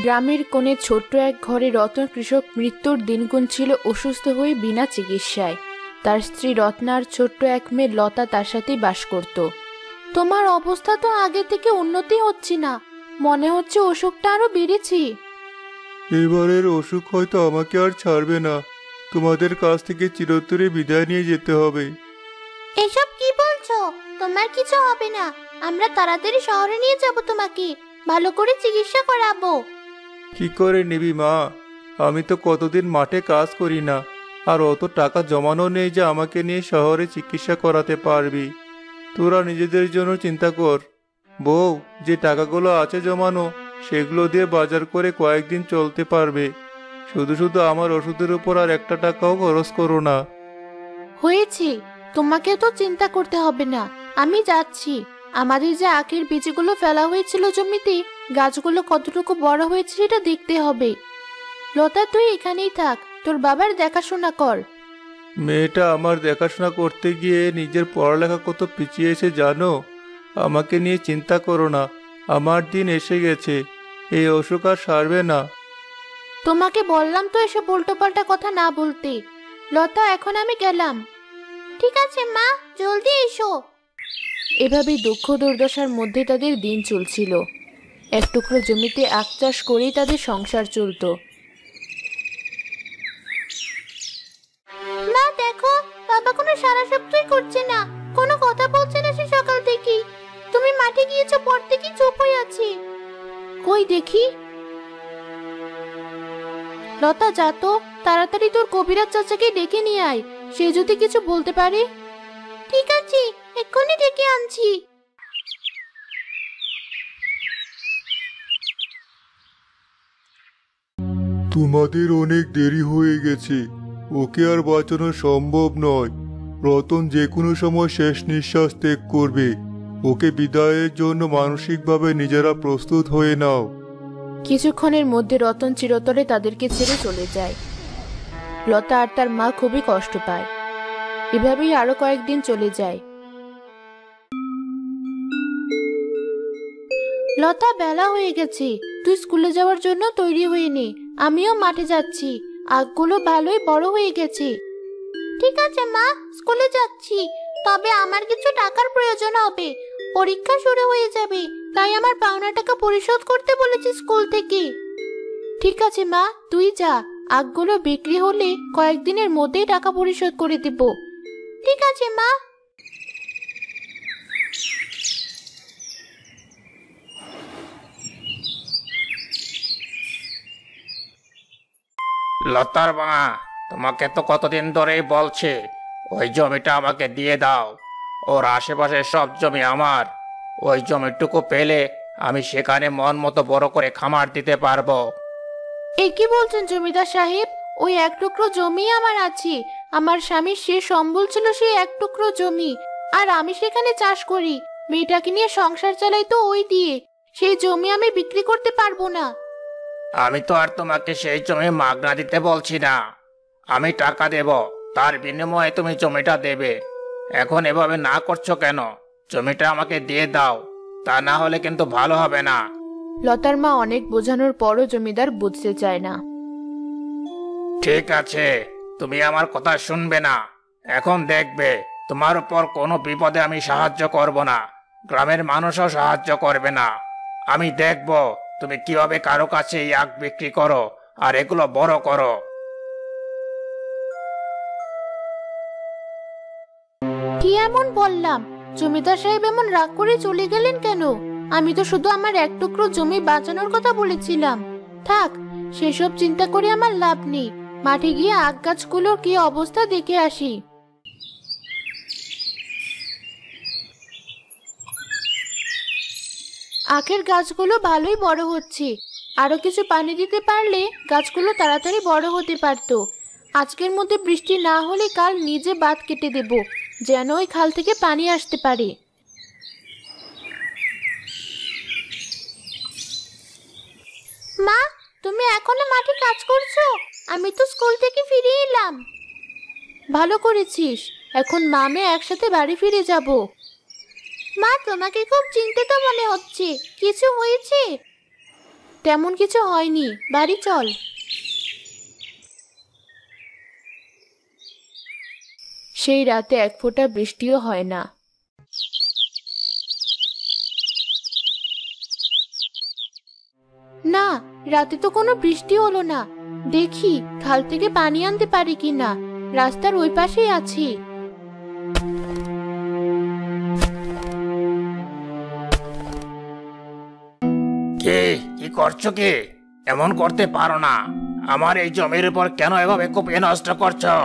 গ্রামের কোণে ছোট্ট এক ঘরে রতন কৃষক মৃত্যুর দিন গুনছিল অসুস্থ হয়ে বিনা চিকিৎসায়। তার স্ত্রী রত্না আর ছোট্ট এক মেয়ে লতা তার সাথেই বাস করত। তোমার অবস্থা তো আগে থেকে উন্নতি হচ্ছে না, মনে হচ্ছে অসুখটা আরো বেড়েছে। এবারের অসুখ হয়তো আমাকে আর ছাড়বে না। তোমাদের কাছ থেকে চিরতরে বিদায় নিয়ে যেতে হবে। এসব কি বলছো? তোমার কিছু হবে না। আমরা তাড়াতাড়ি শহরে নিয়ে যাব, তোমাকে ভালো করে চিকিৎসা করাবো। কি করে নিবি মা? আমি তো কতদিন মাঠে কাজ করি না, আর অত টাকা জমানো নেই যে আমাকে নিয়ে শহরে চিকিৎসা করাতে পারবি। তোরা নিজেদের জন্য চিন্তা কর। বউ, যে টাকাগুলো আছে জমানো সেগুলো দিয়ে বাজার করে কয়েকদিন চলতে পারবে। শুধু শুধু আমার ওষুধের উপর আর একটা টাকাও খরচ করো না। হয়েছে, তোমাকে তো চিন্তা করতে হবে না, আমি যাচ্ছি। আমাদের যে আখের বীজগুলো ফেলা হয়েছিল জমিতে, গাছগুলো কতটুকু বড় হয়েছে সেটা দেখতে হবে। লতা, তুই এখানেই থাক, তোর বাবার দেখাশোনা কর। মেয়েটা আমার দেখাশোনা করতে গিয়ে নিজের পড়ালেখা কত পিছিয়েছে জানো? আমাকে নিয়ে চিন্তা করো না, আমার দিন এসে গেছে। এই অসুখ আর সারবে না। তোমাকে বললাম তো এসব উল্টোপাল্টা কথা না বলতে। লতা, এখন আমি গেলাম। ঠিক আছে মা, জলদি এসো। এভাবেই দুঃখ দুর্দশার মধ্যে তাদের দিন চলছিল। এক টুকরো জমিতে আখ চাষ করেই তাদের সংসার চলত। মা দেখো, বাবা কোনো সারা শব্দই করছে না, কোনো কথা বলছে না সে সকাল থেকেই। তুমি মাঠে গিয়েছো পর থেকে চুপ হয়ে আছি। কই দেখি। লতা, যা তো, তাড়াতাড়ি তোর কবিরাজ চাচাকে ডেকে নিয়ে আয়, সে যদি কিছু বলতে পারে। ঠিক আছে, এক্ষুনি ডেকে আনছি। তোমাদের অনেক দেরি হয়ে গেছে, ওকে আর বাঁচানো সম্ভব নয়। রতন যে কোনো সময় শেষ নিঃশ্বাস ত্যাগ করবে। ওকে বিদায়ের জন্য মানসিকভাবে নিজেরা প্রস্তুত হয়ে নাও। কিছুক্ষণের মধ্যে রতন চিরতরে তাদেরকে ছেড়ে চলে যায়। লতা আর তার মা খুবই কষ্ট পায়। এভাবেই আরো কয়েকদিন চলে যায়। লতা, বেলা হয়ে গেছে, তুই স্কুলে যাওয়ার জন্য তৈরি হয়ে নে। আমিও মাঠে যাচ্ছি, আখগুলো ভালোই বড় হয়ে গেছে। ঠিক আছে মা, স্কুলে যাচ্ছি। তবে আমার কিছু টাকার প্রয়োজন হবে, পরীক্ষা শুরু হয়ে যাবে, তাই আমার পাওনা টাকা পরিশোধ করতে বলেছি স্কুল থেকে। ঠিক আছে মা, তুই যা, আখগুলো বিক্রি হলে কয়েকদিনের মধ্যেই টাকা পরিশোধ করে দিব। ঠিক আছে মা। লতার মা, তোমাকে তো কতদিন ধরেই বলছে ওই জমিটা আমাকে দিয়ে দাও। ওর আশেপাশে সব জমি আমার। ওই জমিটুকু পেলে আমি সেখানে মন মতো বড় করে খামার দিতে পারবো। এ কি বলছেন জমিদার সাহেব? ওই এক টুকরো জমি আমার আছে। আমার স্বামীর সে সম্বল ছিল সেই এক টুকরো জমি, আর আমি সেখানে চাষ করি। মেয়েটাকে নিয়ে সংসার চালাই তো ওই দিয়ে। সেই জমি আমি বিক্রি করতে পারবো না। আমি তো আর তোমাকে সেই জমি মাগনা দিতে বলছি না, আমি টাকা দেব, তার বিনিময়ে তুমি জমিটা দেবে। এখন এভাবে না করছো কেন? জমিটা আমাকে দিয়ে দাও, তা না হলে কিন্তু ভালো হবে না। লতার মা অনেক বোঝানোর পরও জমিদার বুঝতে চায় না। ঠিক আছে, তুমি আমার কথা শুনবে না। এখন দেখবে তোমার উপর কোনো বিপদে আমি সাহায্য করব না, গ্রামের মানুষও সাহায্য করবে না। আমি দেখব তুমি কিভাবে কারো কাছে এই আখ বিক্রি করো আর এগুলো বড় করো। কি এমন বললাম? জমিদার সাহেব এমন রাগ করে চলে গেলেন কেন? আমি তো শুধু আমার এক টুকরো জমি বাঁচানোর কথা বলেছিলাম। থাক, সেসব চিন্তা করে আমার লাভ নেই। মাঠে গিয়ে আখ গাছগুলোর কি অবস্থা দেখে আসি। আখের গাছগুলো ভালোই বড় হচ্ছে। আরো কিছু পানি দিতে পারলে গাছগুলো তাড়াতাড়ি বড় হতে পারতো। আজকের মধ্যে বৃষ্টি না হলে কাল নিজে বাঁধ কেটে দেব, যেন ওই খাল থেকে পানি আসতে পারে। মা, তুমি এখনো মাঠে কাজ করছো? আমি তো স্কুল থেকে ফিরে এলাম। ভালো করেছিস, এখন মা মেয়ে একসাথে বাড়ি ফিরে যাব। মা, তোমাকে খুব চিন্তিত মনে হচ্ছে, কিছু হয়েছে? তেমন কিছু হয়নি, বাড়ি চল। সেই রাতে এক ফোঁটা বৃষ্টিও হয় না। না, রাতে তো কোনো বৃষ্টি হলো না। দেখি খাল থেকে পানি আনতে পারি কিনা। রাস্তার ওই পাশেই আছি। কে কি করছো? কি এমন করতে পারো না। আমার এই জমির উপর কেন এভাবে কুপিয়ে নষ্ট করছো?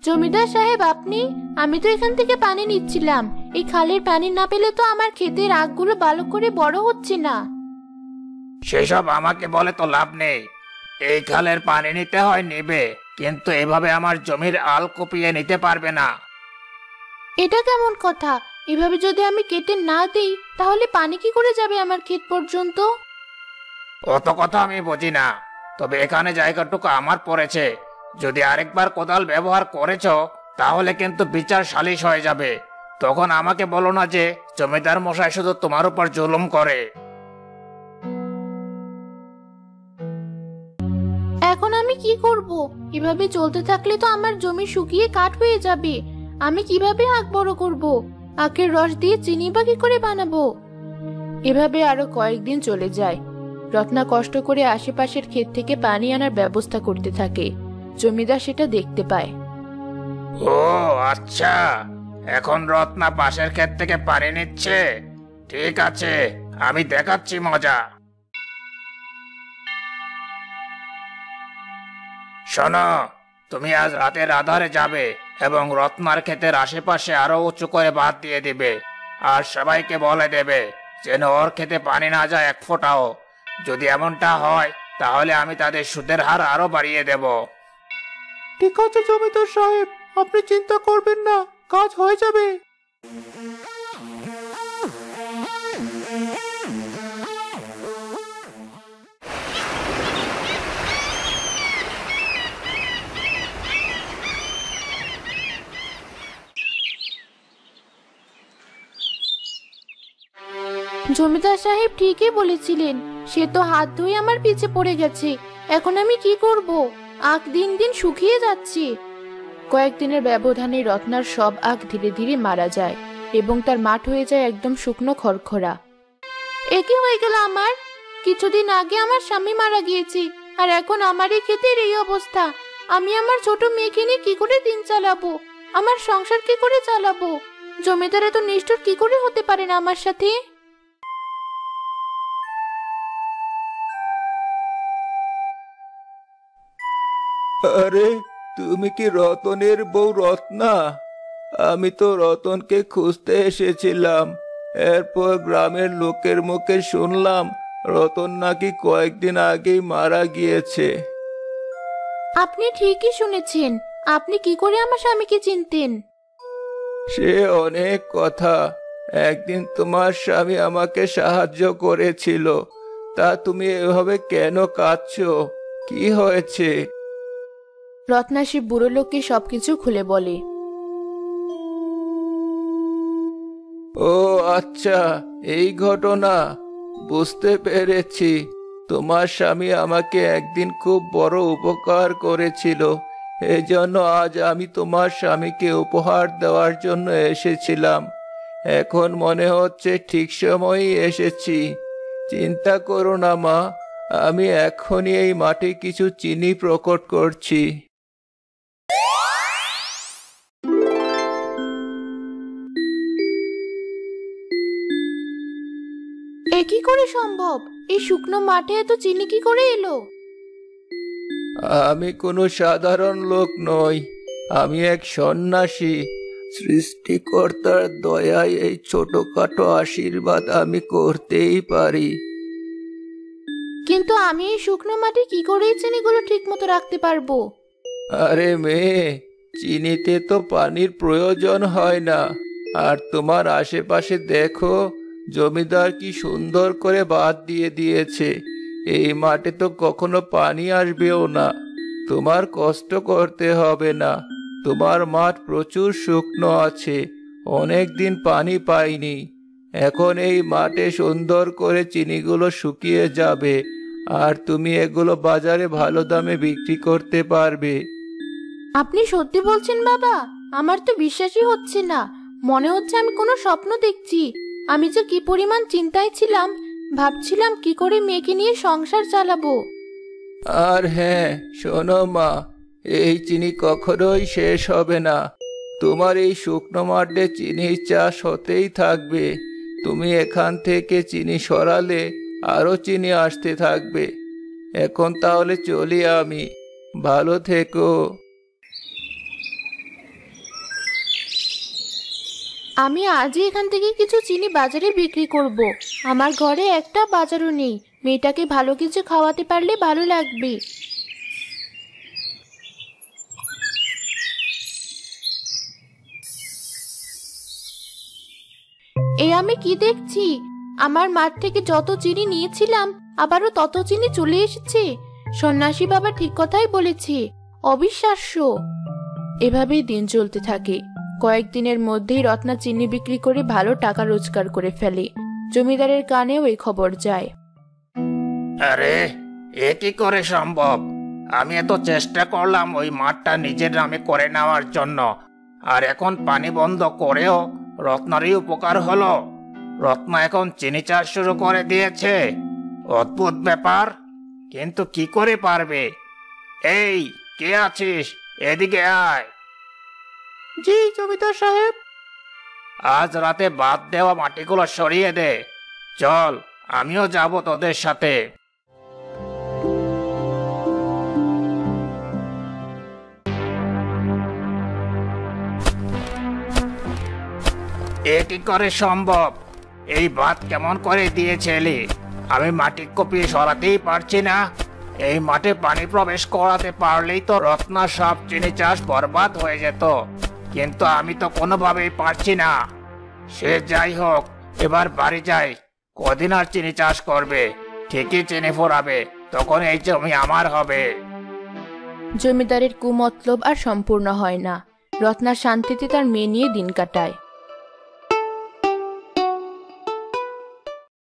জমিদার সাহেব, আপনি? আমি তো এখান থেকে পানি নিচ্ছিলাম। এই খালের পানি না পেলে তো আমার ক্ষেতের আখগুলো ভালো করে বড় হচ্ছে না। সেসব আমাকে বলে তো লাভ নেই। এই খালের পানি নিতে হয় নেবে, কিন্তু এভাবে আমার জমির আল কুপিয়ে নিতে পারবে না। এটা কেমন কথা? এভাবে যদি আমি কেটে না দিই তাহলে পানি কি করে যাবে আমার ক্ষেত পর্যন্ত? অত কথা আমি বুঝি না, তবে এখানে জায়গাটুকু আমার পড়েছে। যদি আরেকবার কোদাল ব্যবহার করেছো তাহলে কিন্তু বিচার সালিশ হয়ে যাবে। তখন আমাকে বলো না যে জমিদার মশাই শুধু তোমার উপর জুলুম করে। এখন আমি কি করব? এভাবে চলতে থাকলে তো আমার জমি শুকিয়ে কাঠ হয়ে যাবে। আমি কিভাবে আখ বড় করব? আখের রস দিয়ে চিনি বা কি করে বানাবো? এভাবে আরো কয়েকদিন চলে যায়। রত্না কষ্ট করে আশেপাশের ক্ষেত থেকে পানি আনার ব্যবস্থা করতে থাকে। জমিদার সেটা দেখতে পায়। ও আচ্ছা, এখন রত্না পাশের ক্ষেত থেকে পানি নিচ্ছে। ঠিক আছে, আমি দেখাচ্ছি মজা। শোনো, তুমি আজ রাতের আধারে যাবে এবং রত্নার ক্ষেতের আশেপাশে আরো উঁচু করে বাঁধ দিয়ে দিবে। আর সবাইকে বলে দেবে যেন ওর ক্ষেতে পানি না যায় এক ফোঁটাও। যদি এমনটা হয় তাহলে আমি তাদের সুদের হার আরো বাড়িয়ে দেব। ঠিক আছে জমিদার সাহেব, আপনি চিন্তা করবেন না, কাজ হয়ে যাবে। জমিদার সাহেব ঠিকই বলেছিলেন। সে তো হাত ধুয়ে আমার পিছে পড়ে গেছে। এখন আমি কি করব? আখ দিন দিন শুকিয়ে যাচ্ছে। কয়েকদিনের ব্যবধানে রত্নার সব আখ ধীরে ধীরে মারা যায় এবং তার মাঠ হয়ে যায় একদম শুকনো খড়খড়া। এ কি হয়ে গেল আমার? কিছুদিন আগে আমার স্বামী মারা গিয়েছে, আর এখন আমার এই ক্ষেতের এই অবস্থা। আমি আমার ছোট মেয়েকে নিয়ে কি করে দিন চালাবো? আমার সংসার কি করে চালাবো? জমিদার এত নিষ্ঠুর কি করে হতে পারে না আমার সাথে? আরে, তুমি কি রতনের বউ রত্না? আমি তো রতনকে খুঁজতে এসেছিলাম। এরপর গ্রামের লোকের মুখে শুনলাম রতন নাকি কয়েকদিন আগেই মারা গিয়েছে। আপনি ঠিকই শুনেছেন। আপনি কি করে আমার স্বামীকে চিনতেন? সে অনেক কথা। একদিন তোমার স্বামী আমাকে সাহায্য করেছিল। তা তুমি এভাবে কেন কাঁদছো? কি হয়েছে? রত্না সে বুড়ো লোককে সবকিছু খুলে বলে। ও আচ্ছা, এই ঘটনা। বুঝতে পেরেছি। তোমার স্বামী আমাকে একদিন খুব বড় উপকার করেছিল। এজন্য আজ আমি তোমার স্বামীকে উপহার দেওয়ার জন্য এসেছিলাম। এখন মনে হচ্ছে ঠিক সময়ই এসেছি। চিন্তা করো না মা, আমি এখনই এই মাঠে কিছু চিনি প্রকট করছি। এ কি করে সম্ভব? এই শুকনো মাঠে এত চিনি কি করে এলো? আমি কোনো সাধারণ লোক নই। আমি এক সন্ন্যাসী। সৃষ্টিকর্তার দয়ায় এই ছোটখাটো আশীর্বাদ আমি করতেই পারি। কিন্তু আমি এই শুকনো মাঠে কি করে এই চিনিগুলো ঠিক মতো রাখতে পারবো? আরে মেয়ে, চিনিতে তো পানির প্রয়োজন হয় না। আর তোমার আশেপাশে দেখো, জমিদার কি সুন্দর করে বাঁধ দিয়ে দিয়েছে। এই মাঠে তো কখনো পানি আসবেও না। তোমার কষ্ট করতে হবে না। তোমার মাঠ প্রচুর শুকনো আছে, অনেক দিন পানি পাইনি। এখন এই মাঠে সুন্দর করে চিনিগুলো শুকিয়ে যাবে, আর তুমি এগুলো বাজারে ভালো দামে বিক্রি করতে পারবে। আপনি সত্যি বলছেন বাবা? আমার তো বিশ্বাসই হচ্ছে না। মনে হচ্ছে আমি কোনো স্বপ্ন দেখছি। আমি যে কি পরিমাণ চিন্তায় ছিলাম, ভাবছিলাম কি করে মেয়েকে নিয়ে সংসার চালাবো। আর হ্যাঁ, শোনো মা, এই চিনি কখনোই শেষ হবে না। তোমার এই শুকনো মাঠে চিনির চাষ হতেই থাকবে। তুমি এখান থেকে চিনি সরালে আরো চিনি আসতে থাকবে। এখন তাহলে চলি আমি। ভালো থেকো। আমি আজই এখান থেকে কিছু চিনি বাজারে বিক্রি করব। আমার ঘরে একটা বাজারও নেই। মেয়েটাকে ভালো কিছু খাওয়াতে পারলে ভালো লাগবে। এ আমি কি দেখছি? আমার মাঠ থেকে যত চিনি নিয়েছিলাম আবারও তত চিনি চলে এসেছে। সন্ন্যাসী বাবা ঠিক কথাই বলেছে। অবিশ্বাস্য। এভাবেই দিন চলতে থাকে। কয়েকদিনের মধ্যেই রত্না চিনি বিক্রি করে ভালো টাকা রোজগার করে ফেলে। জমিদারের কানেও এই খবর যায়। আরে, এ কি করে সম্ভব? আমি এত চেষ্টা করলাম ওই মাঠটা নিজের নামে করে নেওয়ার জন্য, আর এখন পানি বন্ধ করেও রত্নারই উপকার হলো। রত্না এখন চিনি চাষ শুরু করে দিয়েছে। অদ্ভুত ব্যাপার। কিন্তু কি করে পারবে? এই, কে আছিস? এদিকে আয়। জি জমিদার সাহেব। আজ রাতে বাদ দেওয়া মাটিগুলো সরিয়ে দে। চল, আমিও যাব তোদের সাথে। এ কি করে সম্ভব? এই বাদ কেমন করে দিয়েছে এলি? আমি মাটি কপিয়ে সরাতেই পারছি না। এই মাঠে পানি প্রবেশ করাতে পারলেই তো রত্না সব চিনি চাষ বরবাদ হয়ে যেত, কিন্তু আমি তো কোনোভাবেই পারছি না। সে যাই হোক, এবার বাড়ি যাই। কদিন আর চিনি চাষ করবে? ঠিকই চিনি ফোরাবে, তখন এই জমি আমার হবে। জমিদারের কুমতলব আর সম্পূর্ণ হয় না। রত্না শান্তিতে তার মেয়ে নিয়ে দিন কাটায়।